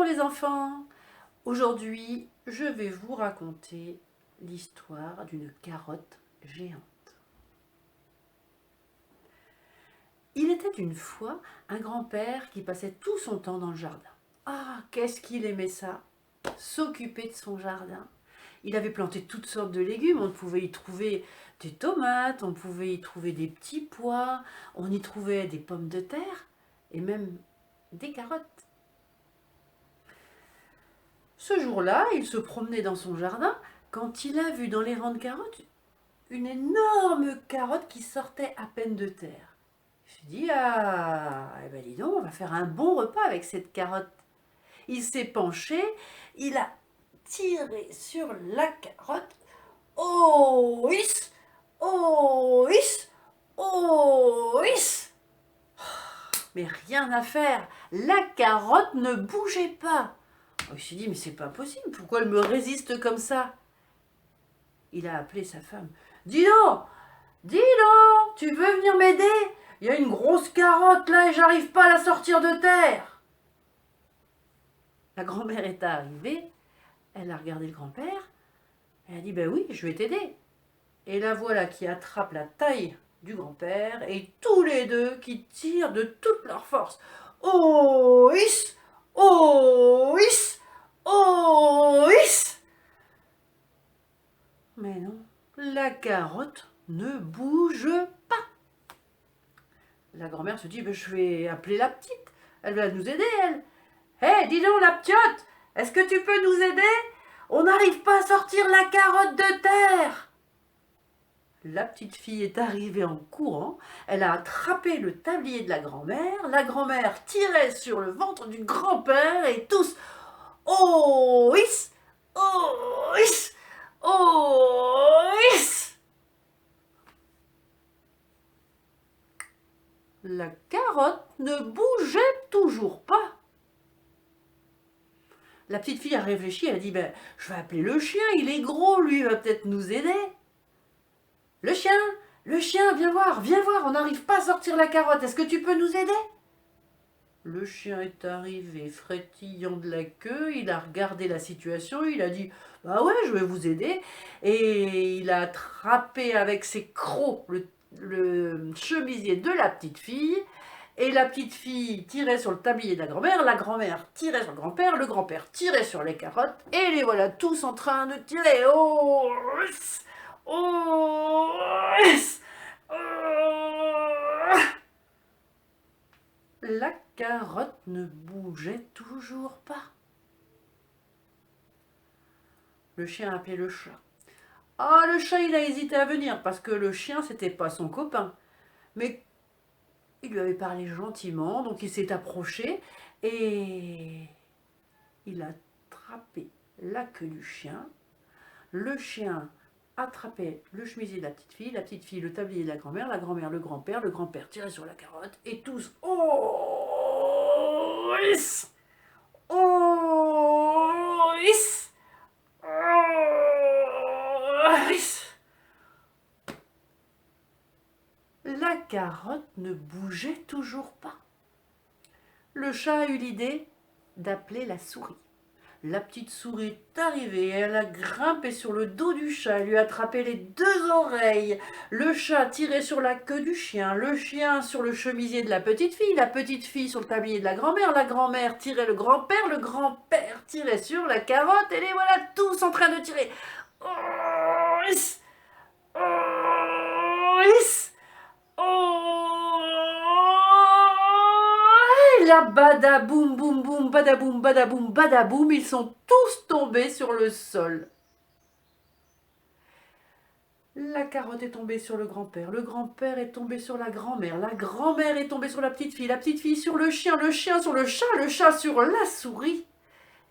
les enfants, aujourd'hui je vais vous raconter l'histoire d'une carotte géante. Il était une fois un grand-père qui passait tout son temps dans le jardin. Ah, qu'est-ce qu'il aimait ça, s'occuper de son jardin. Il avait planté toutes sortes de légumes, on pouvait y trouver des tomates, on pouvait y trouver des petits pois, on y trouvait des pommes de terre et même des carottes. Ce jour-là, il se promenait dans son jardin quand il a vu dans les rangs de carottes une énorme carotte qui sortait à peine de terre. Il s'est dit, ah, eh ben dis donc, on va faire un bon repas avec cette carotte. Il s'est penché, il a tiré sur la carotte. Oh, hiss, oh, hiss, oh, hiss. Mais rien à faire, la carotte ne bougeait pas. Il s'est dit, mais c'est pas possible, pourquoi elle me résiste comme ça? Il a appelé sa femme. Dis donc, tu veux venir m'aider? Il y a une grosse carotte là et j'arrive pas à la sortir de terre. La grand-mère est arrivée, elle a regardé le grand-père, elle a dit, ben oui, je vais t'aider. Et la voilà qui attrape la taille du grand-père et tous les deux qui tirent de toute leur force. Oh, hiss, oh, hiss, oh, hiss. Mais non, la carotte ne bouge pas. La grand-mère se dit, ben, je vais appeler la petite, elle va nous aider, elle. Hé, dis donc, la petite, est-ce que tu peux nous aider? On n'arrive pas à sortir la carotte de terre. La petite fille est arrivée en courant, elle a attrapé le tablier de la grand-mère tirait sur le ventre du grand-père et tous « Oh, hiss, oh, hiss, oh, hiss !» La carotte ne bougeait toujours pas. La petite fille a réfléchi, elle a dit, ben, je vais appeler le chien, il est gros, lui, il va peut-être nous aider. Le chien, viens voir, on n'arrive pas à sortir la carotte, est-ce que tu peux nous aider? Le chien est arrivé frétillant de la queue, il a regardé la situation, il a dit « Bah ouais, je vais vous aider ». Et il a attrapé avec ses crocs le chemisier de la petite fille. Et la petite fille tirait sur le tablier de la grand-mère tirait sur le grand-père tirait sur les carottes. Et les voilà tous en train de tirer. Oh, oh, oh. La carotte ne bougeait toujours pas. Le chien a appelé le chat. Ah, le chat, il a hésité à venir parce que le chien, c'était pas son copain. Mais il lui avait parlé gentiment, donc il s'est approché et il a attrapé la queue du chien. Le chien attrapait le chemisier de la petite fille le tablier de la grand-mère le grand-père tirait sur la carotte et tous « Oh, hiss, oh, hiss, oh, hiss !» La carotte ne bougeait toujours pas. Le chat a eu l'idée d'appeler la souris. La petite souris est arrivée, elle a grimpé sur le dos du chat, elle lui a attrapé les deux oreilles. Le chat tirait sur la queue du chien, le chien sur le chemisier de la petite fille sur le tablier de la grand-mère tirait le grand-père tirait sur la carotte, et les voilà tous en train de tirer. Oh, hiss, oh, hiss, oh, et là, badaboum, boum, boum, badaboum, badaboum, badaboum, ils sont tous tombés sur le sol. La carotte est tombée sur le grand-père est tombé sur la grand-mère est tombée sur la petite fille sur le chien sur le chat sur la souris.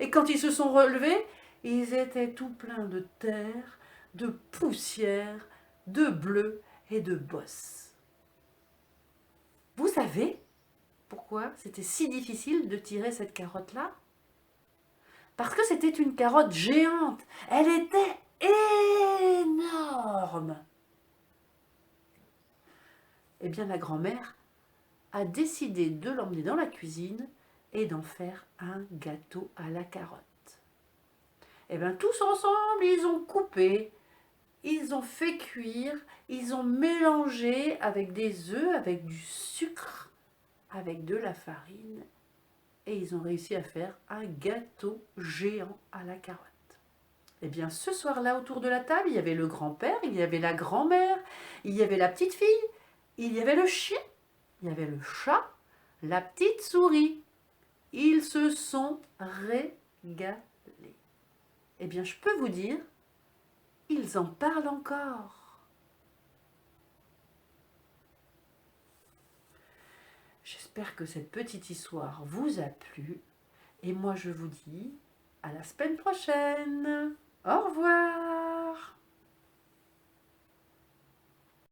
Et quand ils se sont relevés, ils étaient tout pleins de terre, de poussière, de bleu et de bosse. Vous savez pourquoi c'était si difficile de tirer cette carotte-là? Parce que c'était une carotte géante. Elle était énorme. Eh bien, la grand-mère a décidé de l'emmener dans la cuisine et d'en faire un gâteau à la carotte. Et bien tous ensemble, ils ont coupé, ils ont fait cuire, ils ont mélangé avec des œufs, avec du sucre, avec de la farine, et ils ont réussi à faire un gâteau géant à la carotte. Eh bien, ce soir-là, autour de la table, il y avait le grand-père, il y avait la grand-mère, il y avait la petite fille, il y avait le chien, il y avait le chat, la petite souris. Ils se sont régalés. Eh bien, je peux vous dire, ils en parlent encore. J'espère que cette petite histoire vous a plu. Et moi, je vous dis à la semaine prochaine. Au revoir.